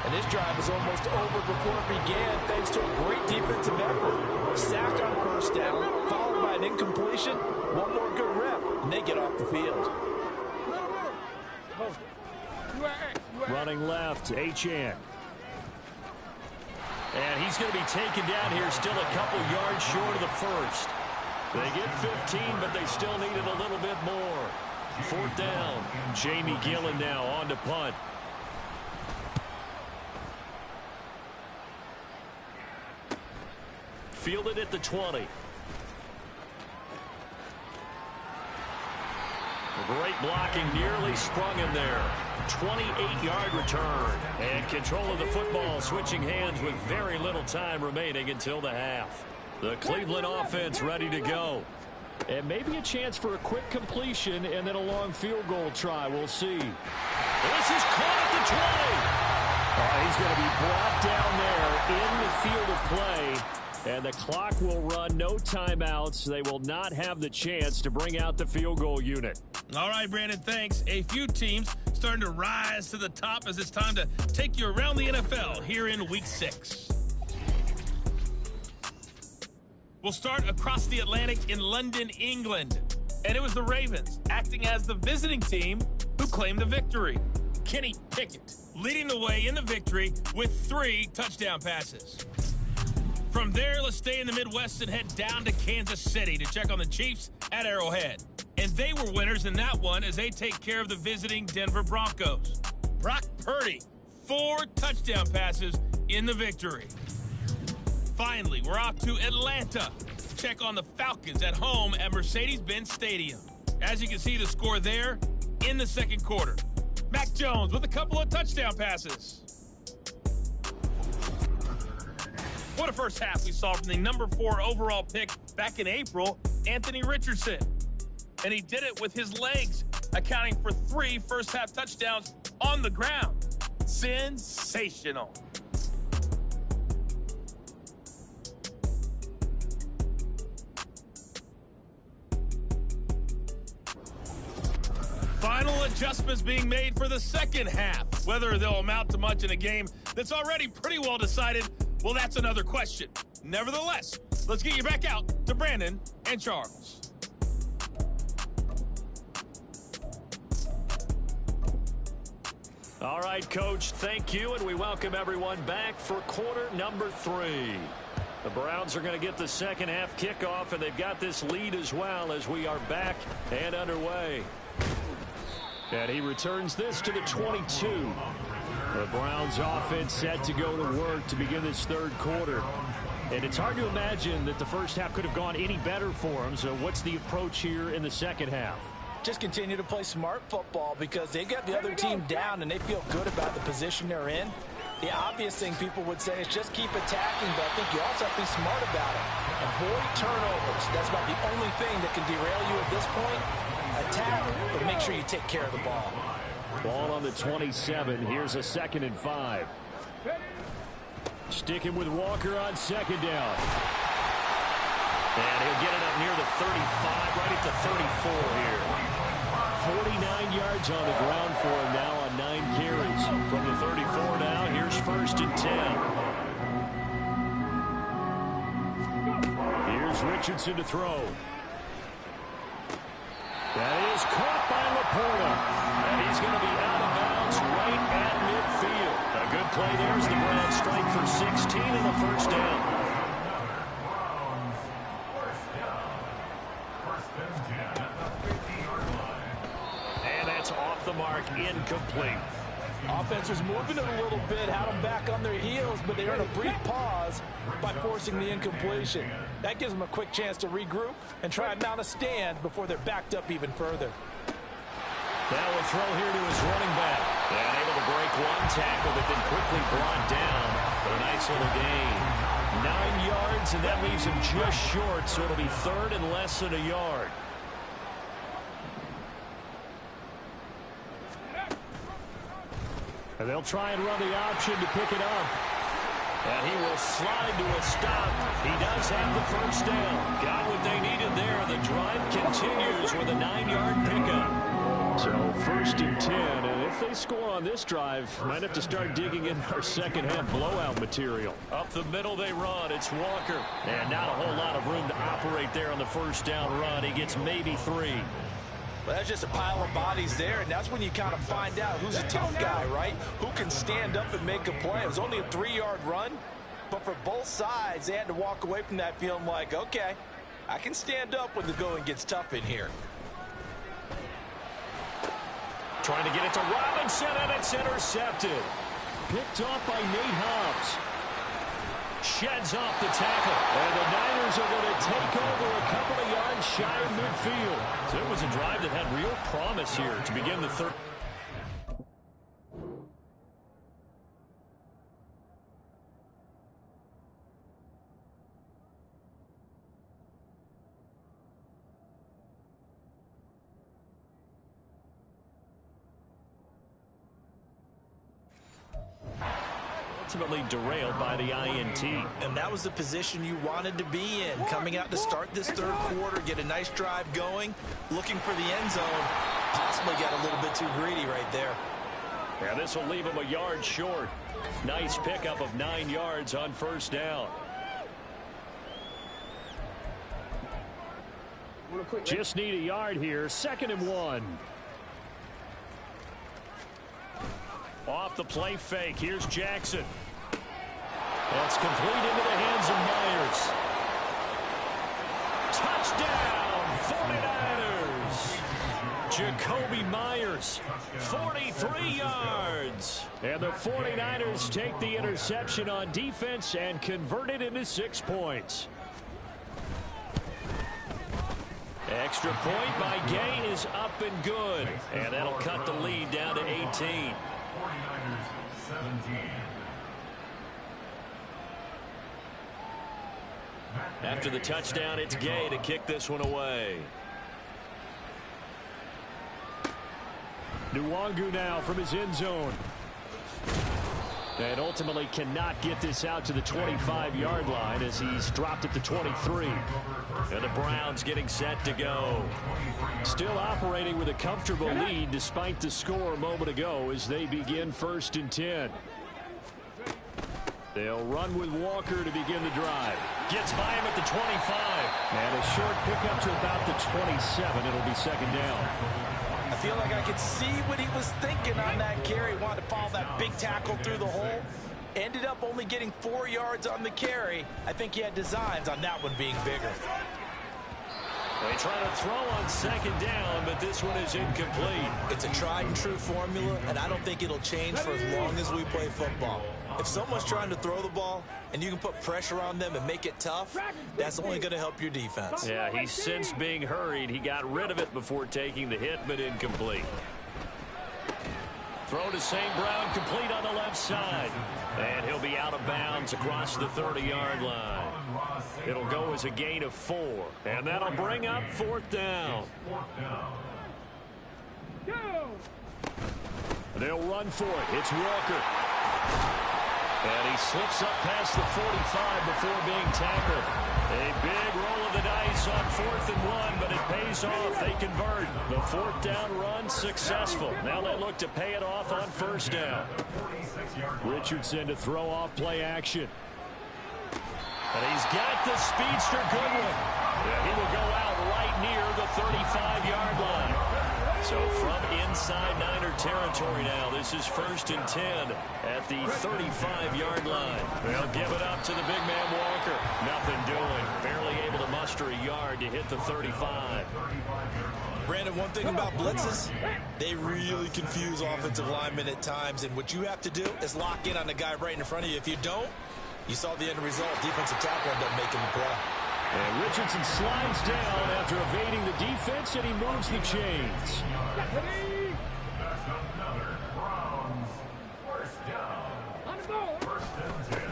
And this drive is almost over before it began thanks to a great defensive effort. Sack on first down, followed by an incompletion. One more good rep, and they get off the field. Running left, Achane. And he's going to be taken down here still a couple yards short of the first. They get 15, but they still needed a little bit more. Fourth down. Jamie Gillen now on to punt. Fielded at the 20. Great blocking, nearly sprung him there. 28-yard return. And control of the football, switching hands with very little time remaining until the half. The Cleveland offense ready to go. And maybe a chance for a quick completion and then a long field goal try. We'll see. This is caught at the 20. He's going to be brought down there in the field of play. And the clock will run, no timeouts. They will not have the chance to bring out the field goal unit. All right, Brandon, thanks. A few teams starting to rise to the top as it's time to take you around the NFL here in Week 6. We'll start across the Atlantic in London, England. And it was the Ravens, acting as the visiting team, who claimed the victory. Kenny Pickett leading the way in the victory with 3 touchdown passes. From there, let's stay in the Midwest and head down to Kansas City to check on the Chiefs at Arrowhead. And they were winners in that one as they take care of the visiting Denver Broncos. Brock Purdy, 4 touchdown passes in the victory. Finally, we're off to Atlanta to check on the Falcons at home at Mercedes-Benz Stadium. As you can see the score there in the second quarter. Mac Jones with a couple of touchdown passes. What a first half we saw from the number 4 overall pick back in April, Anthony Richardson. And he did it with his legs, accounting for 3 first-half touchdowns on the ground. Sensational. Final adjustments being made for the second half. Whether they'll amount to much in a game that's already pretty well decided, well, that's another question. Nevertheless, let's get you back out to Brandon and Charles. All right, Coach, thank you, and we welcome everyone back for quarter number 3. The Browns are going to get the second half kickoff, and they've got this lead as well as we are back and underway. And he returns this to the 22. The Browns offense set to go to work to begin this third quarter. And it's hard to imagine that the first half could have gone any better for him. So what's the approach here in the second half? Just continue to play smart football because they got the other team down and they feel good about the position they're in. The obvious thing people would say is just keep attacking, but I think you also have to be smart about it. Avoid turnovers. That's about the only thing that can derail you at this point. Attack, but make sure you take care of the ball. Ball on the 27. Here's a 2nd and 5. Sticking with Walker on second down. And he'll get it up near the 35, right at the 34 here. 49 yards on the ground for him now on 9 carries. From the 34 now, here's 1st and 10. Here's Richardson to throw. That is caught by Laporta. And he's going to be out of bounds right at midfield. A good play there as the Browns strike for 16 and a first down. And that's off the mark, incomplete. Offense was moving it a little bit, had them back on their heels, but they earned a brief pause by forcing the incompletion. That gives them a quick chance to regroup and try and mount a stand before they're backed up even further. Now we'll throw here to his running back. And able to break one tackle, but then quickly brought down for a nice little gain. 9 yards, and that leaves him just short, so it'll be 3rd and less than a yard. And they'll try and run the option to pick it up. And he will slide to a stop. He does have the first down. Got what they needed there. The drive continues with a 9-yard pickup. So 1st and 10. And if they score on this drive, might have to start digging in our second half blowout material. Up the middle they run. It's Walker. And not a whole lot of room to operate there on the first down run. He gets maybe 3. Well, that's just a pile of bodies there, and that's when you kind of find out who's a tough guy, right? Who can stand up and make a play. It was only a 3-yard run, but for both sides, they had to walk away from that feeling like, okay, I can stand up when the going gets tough in here. Trying to get it to Robinson, and it's intercepted. Picked off by Nate Hobbs. Sheds off the tackle. And the Niners are going to take over a couple of yards shy of midfield. So it was a drive that had real promise here to begin the third. Ultimately derailed by the INT. And that was the position you wanted to be in. Coming out to start this third quarter, get a nice drive going, looking for the end zone. Possibly got a little bit too greedy right there. Yeah, this will leave him a yard short. Nice pickup of 9 yards on first down. Just need a yard here. 2nd and 1. Off the play fake. Here's Jackson. That's complete into the hands of Myers. Touchdown, 49ers. Jacoby Myers, 43 yards. And the 49ers take the interception on defense and convert it into 6 points. Extra point by Gay is up and good. And that'll cut the lead down to 18. 49ers 17. After the touchdown, it's Gay to kick this one away. Nwangu now from his end zone. And ultimately cannot get this out to the 25-yard line as he's dropped at the 23. And the Browns getting set to go. Still operating with a comfortable lead despite the score a moment ago as they begin 1st and 10. They'll run with Walker to begin the drive. Gets by him at the 25. And a short pickup to about the 27. It'll be 2nd down. I feel like I could see what he was thinking on that carry. Wanted to follow that big tackle through the hole. Ended up only getting 4 yards on the carry. I think he had designs on that one being bigger. They try to throw on 2nd down, but this one is incomplete. It's a tried and true formula, and I don't think it'll change for as long as we play football. If someone's trying to throw the ball and you can put pressure on them and make it tough, that's only going to help your defense. Yeah, he's since being hurried. He got rid of it before taking the hit, but incomplete. Throw to St. Brown, complete on the left side. And he'll be out of bounds across the 30-yard line. It'll go as a gain of 4. And that'll bring up 4th down. They'll run for it. It's Walker. And he slips up past the 45 before being tackled. A big roll of the dice on 4th and 1, but it pays off. They convert. The 4th down run successful. Now they look to pay it off on 1st down. Richardson to throw off play action. And he's got the speedster Goodwin. Yeah, he will go out right near the 35-yard line. So from inside Niner territory now, this is 1st and 10 at the 35-yard line. They'll give it up to the big man Walker. Nothing doing. Barely able to muster a yard to hit the 35. Brandon, one thing about blitzes, they really confuse offensive linemen at times, and what you have to do is lock in on the guy right in front of you. If you don't, you saw the end result. Defensive tackle ended up making the play. And Richardson slides down after evading the defense, and he moves the chains.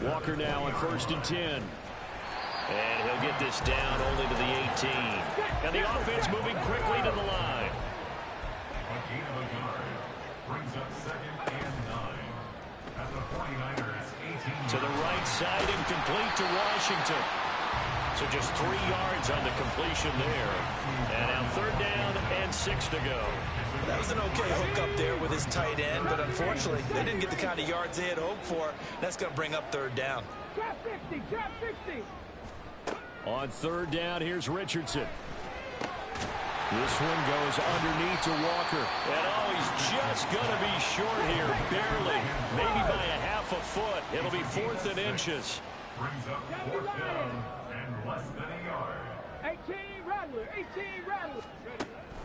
Walker now on 1st and 10. And he'll get this down only to the 18. And the offense moving quickly to the line. Brings up 2nd and 9 at the 49ers 18. To the right side, incomplete to Washington. So just 3 yards on the completion there. And now 3rd down and 6 to go. That was an okay hook up there with his tight end, but unfortunately, they didn't get the kind of yards they had hoped for. That's going to bring up 3rd down. On 3rd down, here's Richardson. This one goes underneath to Walker. And oh, he's just going to be short here, barely. Maybe by a half a foot. It'll be 4th and inches. Brings up 4th down and less than a yard. 18 Rattler, 18 Rattler.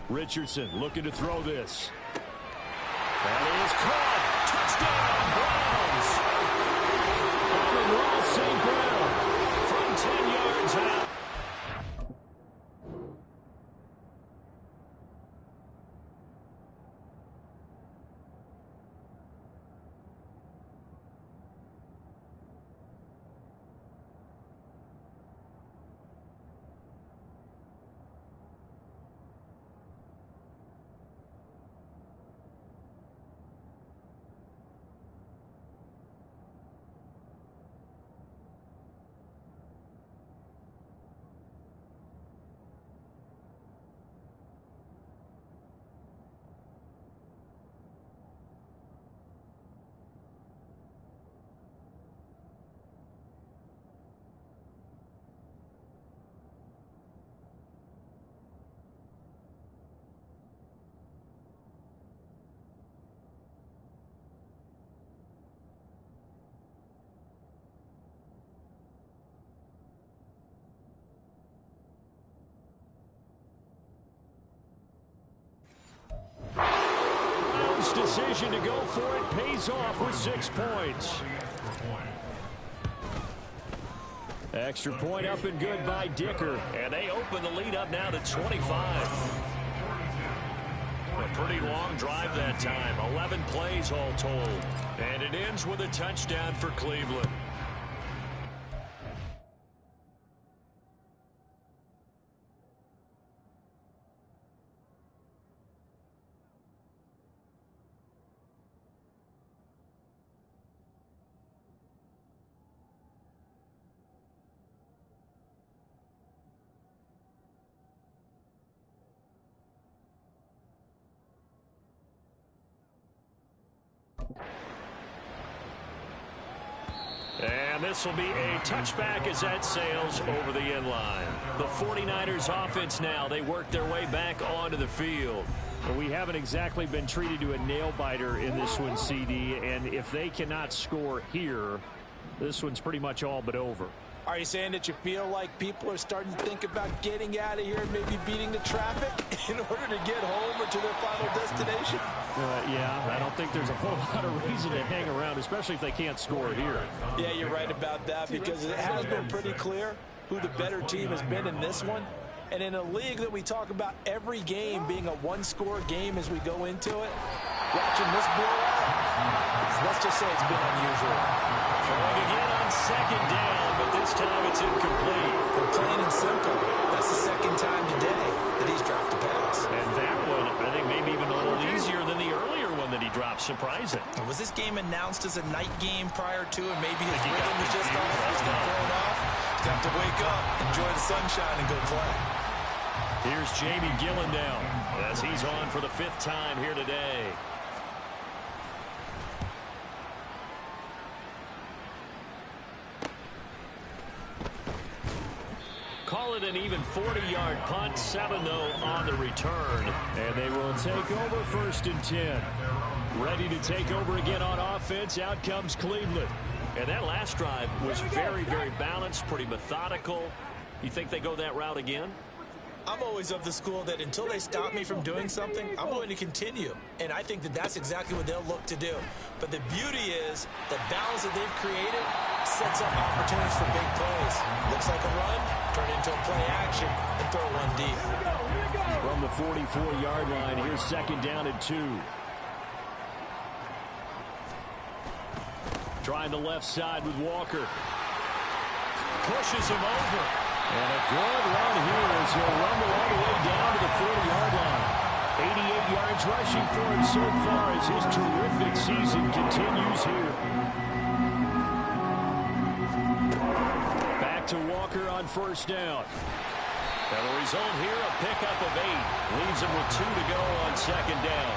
Richardson looking to throw this. That is caught. Touchdown, Browns. St. Brown His decision to go for it pays off with 6 points. Extra point up and good by Dicker. And they open the lead up now to 25. A pretty long drive that time. 11 plays all told. And it ends with a touchdown for Cleveland. And this will be a touchback as that sails over the end line. The 49ers offense now, they work their way back onto the field. Well, we haven't exactly been treated to a nail-biter in this one, CD, and if they cannot score here, this one's pretty much all but over. Are you saying that you feel like people are starting to think about getting out of here and maybe beating the traffic in order to get home or to their final destination? Yeah, I don't think there's a whole lot of reason to hang around, especially if they can't score here. Yeah, you're right about that, because it has been pretty clear who the better team has been in this one. And in a league that we talk about every game being a one-score game as we go into it, watching this blowout, let's just say it's been unusual. Throwing again on second down, but this time it's incomplete. And plain and simple, that's the second time today that he's dropped a pass. And that one, I think, maybe even a little easier than the earlier one that he dropped. Surprising. Was this game announced as a night game prior to, and maybe his rhythm was just off? He's got thrown off. He's got to wake up, enjoy the sunshine, and go play. Here's Jamie Gillen now as he's on for the 5th time here today. Call it an even 40-yard punt, 7 though on the return. And they will take over 1st and 10. Ready to take over again on offense. Out comes Cleveland. And that last drive was very, very balanced, pretty methodical. You think they go that route again? I'm always of the school that until they stop me from doing something, I'm going to continue. And I think that that's exactly what they'll look to do. But the beauty is the balance that they've created sets up opportunities for big plays. Looks like a run, turn into a play action, and throw one deep. From the 44-yard line, here's 2nd down and 2. Trying the left side with Walker. Pushes him over. And a good run here as he'll rumble all the way down to the 40-yard line. 88 yards rushing for him so far as his terrific season continues here. Back to Walker on 1st down. And the result here, a pickup of 8. Leaves him with 2 to go on 2nd down.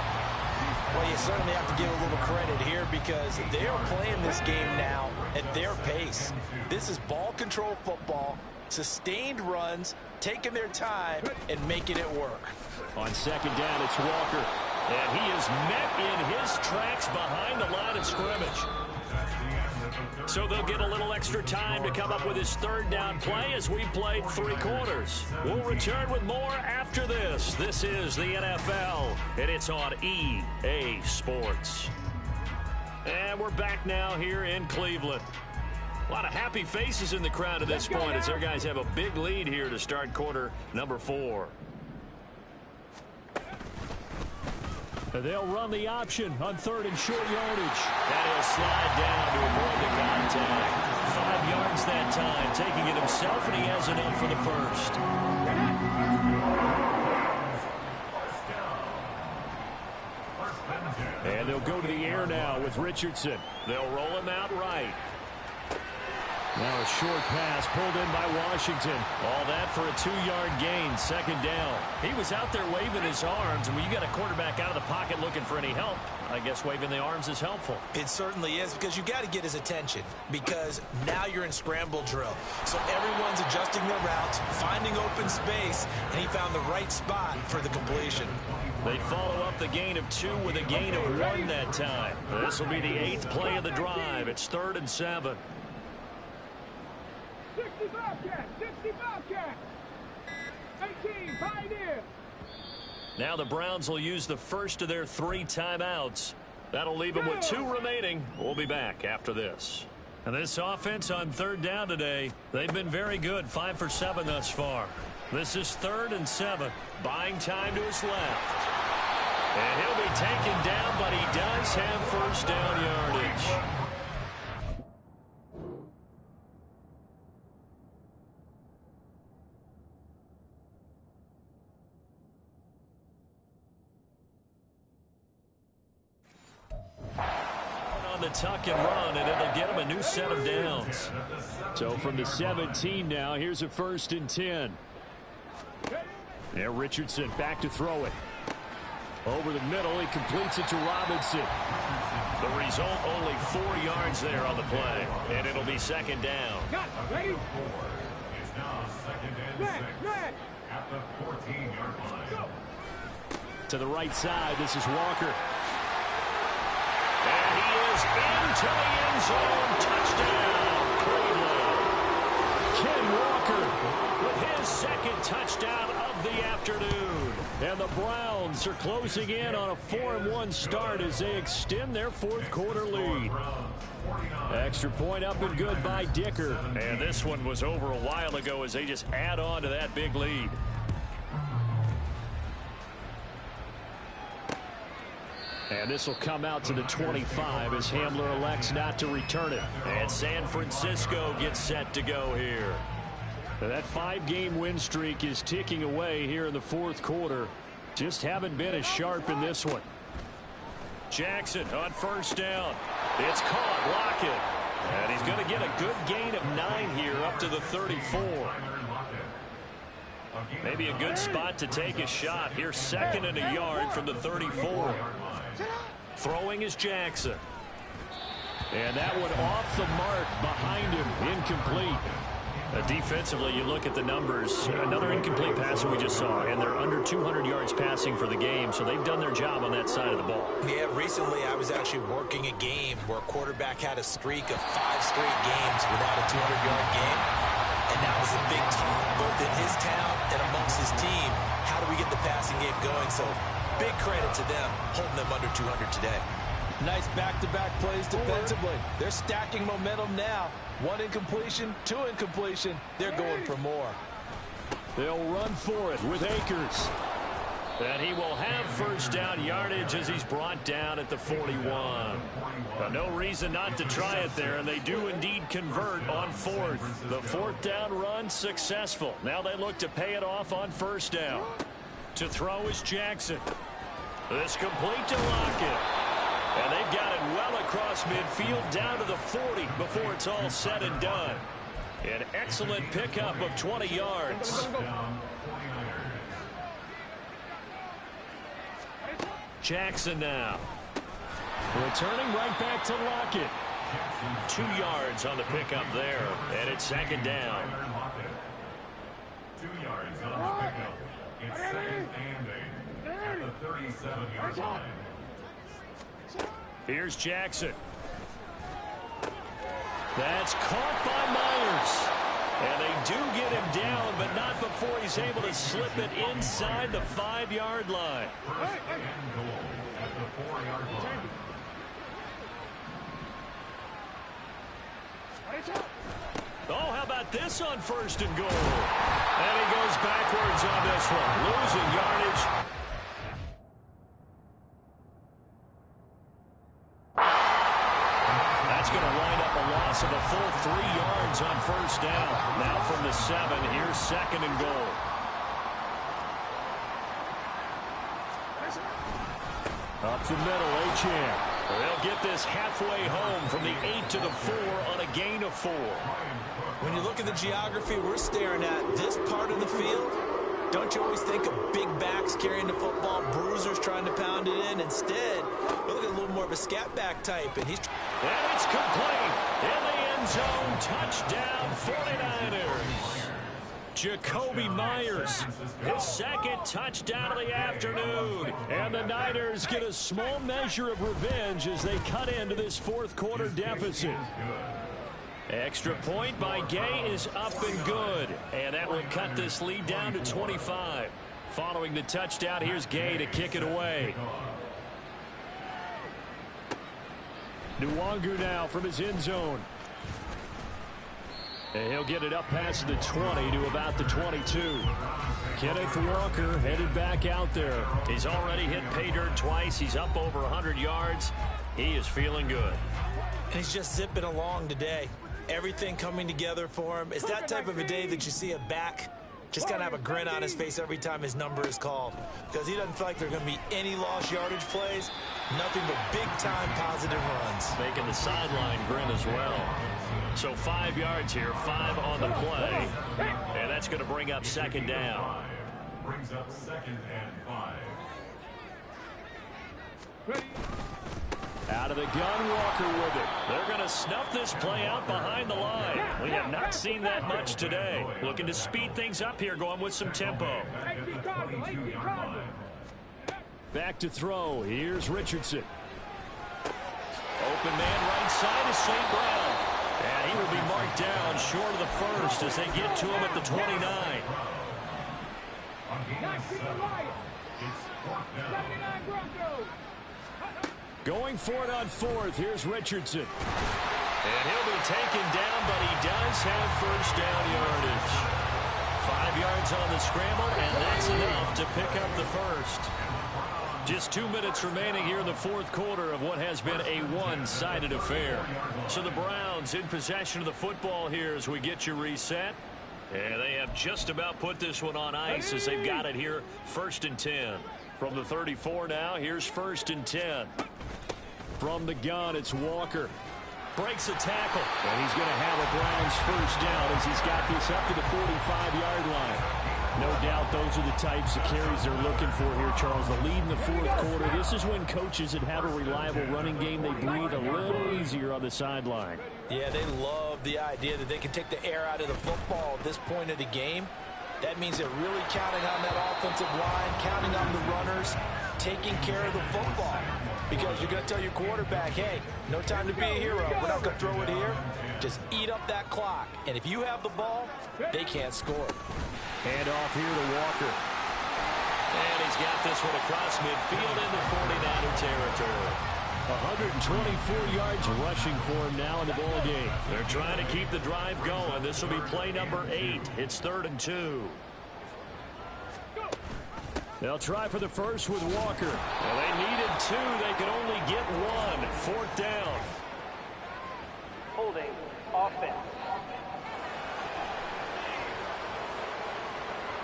Well, you certainly have to give a little credit here because they are playing this game now at their pace. This is ball control football. Sustained runs, taking their time, and making it work. On 2nd down, it's Walker. And he is met in his tracks behind the line of scrimmage. So they'll get a little extra time to come up with his 3rd down play as we played 3 quarters. We'll return with more after this. This is the NFL, and it's on EA Sports. And we're back now here in Cleveland. A lot of happy faces in the crowd at this point as their guys have a big lead here to start quarter number 4. They'll run the option on 3rd and short yardage. And he'll slide down to avoid the contact. 5 yards that time, taking it himself, and he has enough for the 1st. And they'll go to the air now with Richardson. They'll roll him out right. Now a short pass pulled in by Washington. All that for a 2-yard gain, 2nd down. He was out there waving his arms, and when you got a quarterback out of the pocket looking for any help, I guess waving the arms is helpful. It certainly is, because you got to get his attention, because now you're in scramble drill. So everyone's adjusting their routes, finding open space, and he found the right spot for the completion. They follow up the gain of 2 with a gain of 1 that time. This will be the 8th play of the drive. It's 3rd and 7. 60 Bobcat! 18, Pioneer! Now the Browns will use the first of their 3 timeouts. That'll leave them with 2 remaining. We'll be back after this. And this offense on 3rd down today, they've been very good, 5 for 7 thus far. This is 3rd and 7, buying time to his left. And he'll be taken down, but he does have first down yardage. On the tuck and run, and it'll get him a new set of downs. So from the 17 now, here's a 1st and 10. Now Richardson back to throw it. Over the middle, he completes it to Robinson. The result, only 4 yards there on the play, and it'll be 2nd down. It's now 2nd and 6 at the 14-yard line. To the right side, this is Walker. And he is into the end zone. Touchdown, Cleveland. Ken Walker with his 2nd touchdown of the afternoon. And the Browns are closing in on a 4-1 start as they extend their 4th quarter lead. Extra point up and good by Dicker. And this one was over a while ago as they just add on to that big lead. And this will come out to the 25 as Hamler elects not to return it. And San Francisco gets set to go here. That 5-game win streak is ticking away here in the 4th quarter. Just haven't been as sharp in this one. Jackson on 1st down. It's caught. Lockett. And he's going to get a good gain of 9 here up to the 34. Maybe a good spot to take a shot. Here's 2nd and a yard from the 34. Throwing is Jackson. And that one off the mark behind him. Incomplete. Defensively, you look at the numbers. Another incomplete pass that we just saw, and they're under 200 yards passing for the game, so they've done their job on that side of the ball. Yeah, recently I was actually working a game where a quarterback had a streak of 5 straight games without a 200-yard game, and that was a big talk, both in his town and amongst his team. How do we get the passing game going? So big credit to them, holding them under 200 today. Nice back-to-back plays defensively. They're stacking momentum now. 1 incompletion, 2 incompletion. They're going for more. They'll run for it with Akers. And he will have first down yardage as he's brought down at the 41. No reason not to try it there, and they do indeed convert on 4th. The 4th down run successful. Now they look to pay it off on 1st down. To throw is Jackson. This complete to Lockett. And they've got it well across midfield down to the 40 before it's all said and done. An excellent pickup of 20 yards. Jackson now. Returning right back to Lockett. 2 yards on the pickup there. And it's 2nd down. 2 yards on the pickup. It's 2nd and 8 at the 37-yard line. Here's Jackson. That's caught by Myers. And they do get him down, but not before he's able to slip it inside the 5-yard line. First and goal at the 4-yard line. Oh, how about this on 1st and goal? And he goes backwards on this one, losing yardage. That's going to wind up a loss of a full 3 yards on 1st down. Now from the 7, here's 2nd and goal. Up the middle, Achane. They'll get this halfway home from the 8 to the 4 on a gain of 4. When you look at the geography we're staring at, this part of the field, don't you always think of big backs carrying the football, bruisers trying to pound it in? Instead, we look at a little more of a scat back type, and he's... And it's complete. In the end zone, touchdown 49ers. Jacoby Myers, his 2nd touchdown of the afternoon. And the Niners get a small measure of revenge as they cut into this 4th quarter deficit. Extra point by Gay is up and good. And that will cut this lead down to 25. Following the touchdown, here's Gay to kick it away. Nwangu now from his end zone. And he'll get it up past the 20 to about the 22. Kenneth Walker headed back out there. He's already hit pay dirt twice. He's up over 100 yards. He is feeling good. And he's just zipping along today. Everything coming together for him. It's that type of a day that you see a back just kind of have a grin on his face every time his number is called, because he doesn't feel like there are going to be any lost yardage plays, nothing but big-time positive runs. Making the sideline grin as well. So 5 yards here, 5 on the play, and that's going to bring up second down. Brings up 2nd and 5. Out of the gun, Walker with it. They're going to snuff this play out behind the line. We have not seen that much today. Looking to speed things up here, going with some tempo. Back to throw. Here's Richardson. Open man right side is St. Brown. And he will be marked down short of the first as they get to him at the 29. Going for it on 4th. Here's Richardson. And he'll be taken down, but he does have first down yardage. 5 yards on the scramble, and that's enough to pick up the first. Just 2 minutes remaining here in the 4th quarter of what has been a one-sided affair. So the Browns in possession of the football here as we get you reset. And they have just about put this one on ice as they've got it here 1st and 10. From the 34 now, here's 1st and 10. From the gun, it's Walker. Breaks a tackle. And he's going to have a Browns first down as he's got this up to the 45-yard line. No doubt those are the types of carries they're looking for here, Charles. The lead in the 4th quarter. This is when coaches that have a reliable running game, they breathe a little easier on the sideline. Yeah, they love the idea that they can take the air out of the football at this point of the game. That means they're really counting on that offensive line, counting on the runners, taking care of the football. Because you're going to tell your quarterback, hey, no time to be a hero. We're not going to throw it here. Just eat up that clock. And if you have the ball, they can't score. Hand off here to Walker. And he's got this one across midfield into 49er territory. 124 yards rushing for him now in the ball game. They're trying to keep the drive going. This will be play number 8. It's 3rd and 2. They'll try for the first with Walker. Well, they needed 2. They could only get 1. 4th down. Holding offense.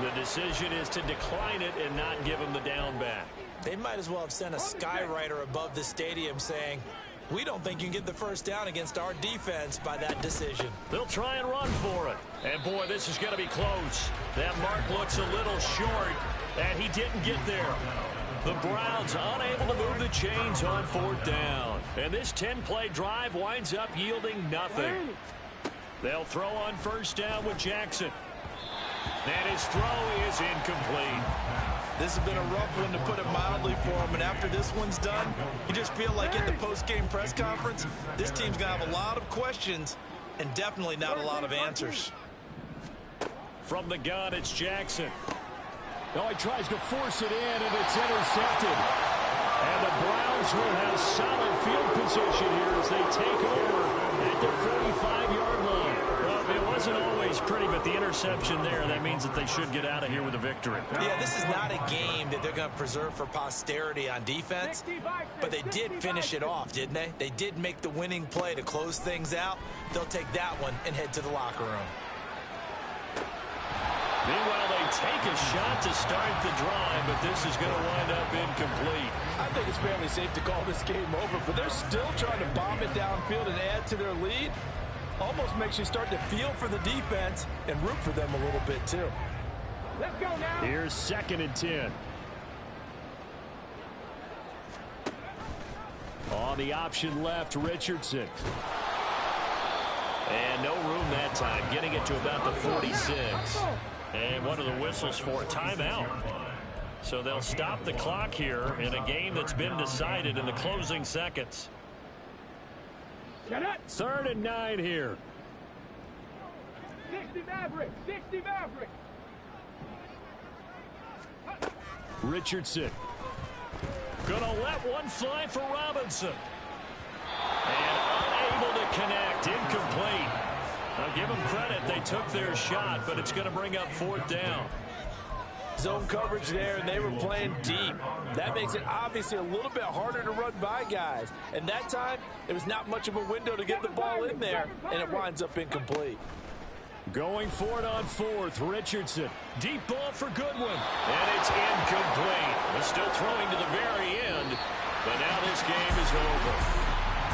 The decision is to decline it and not give him the down back. They might as well have sent a skywriter above the stadium saying, we don't think you can get the first down against our defense by that decision. They'll try and run for it. And, boy, this is going to be close. That mark looks a little short, and he didn't get there. The Browns unable to move the chains on 4th down. And this 10-play drive winds up yielding nothing. They'll throw on first down with Jackson. And his throw is incomplete. This has been a rough one, to put it mildly, for him. And after this one's done, you just feel like at the post-game press conference, this team's going to have a lot of questions and definitely not a lot of answers. From the gun, it's Jackson. Oh, he tries to force it in, and it's intercepted. And the Browns will have solid field position here as they take over at the 45-yard line. Well, it wasn't always pretty, but the interception there, that means that they should get out of here with a victory. Yeah, this is not a game that they're going to preserve for posterity on defense, but they did finish it off, didn't they? They did make the winning play to close things out. They'll take that one and head to the locker room. Meanwhile, they take a shot to start the drive, but this is going to wind up incomplete. I think it's fairly safe to call this game over, but they're still trying to bomb it downfield and add to their lead. Almost makes you start to feel for the defense and root for them a little bit, too. Let's go now. Here's 2nd and 10. On the option left, Richardson. And no room that time, getting it to about the 46. And one of the whistles for a timeout. So they'll stop the clock here in a game that's been decided in the closing seconds. 3rd and 9 here. 60 Maverick. 60 Maverick. Richardson. Gonna let one fly for Robinson. And unable to connect. Incomplete. I'll give them credit. They took their shot, but it's going to bring up 4th down. Zone coverage there, and they were playing deep. That makes it obviously a little bit harder to run by guys. And that time, it was not much of a window to get the ball in there, and it winds up incomplete. Going for it on 4th, Richardson. Deep ball for Goodwin. And it's incomplete. They're still throwing to the very end, but now this game is over.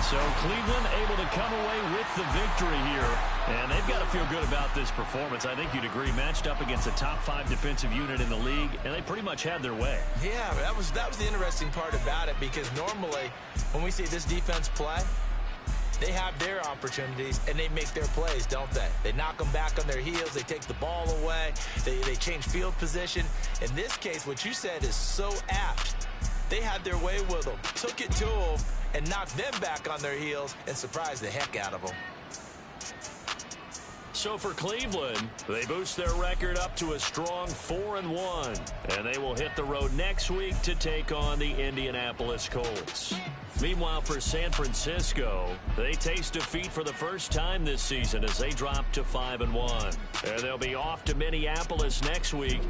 So Cleveland able to come away with the victory here. And they've got to feel good about this performance. I think you'd agree, matched up against a top 5 defensive unit in the league, and they pretty much had their way. Yeah, that was the interesting part about it, because normally when we see this defense play, they have their opportunities, and they make their plays, don't they? They knock them back on their heels. They take the ball away. They change field position. In this case, what you said is so apt. They had their way with them, took it to them, and knocked them back on their heels and surprised the heck out of them. So for Cleveland, they boost their record up to a strong 4-1, and they will hit the road next week to take on the Indianapolis Colts. Meanwhile, for San Francisco, they taste defeat for the first time this season as they drop to 5-1. And they'll be off to Minneapolis next week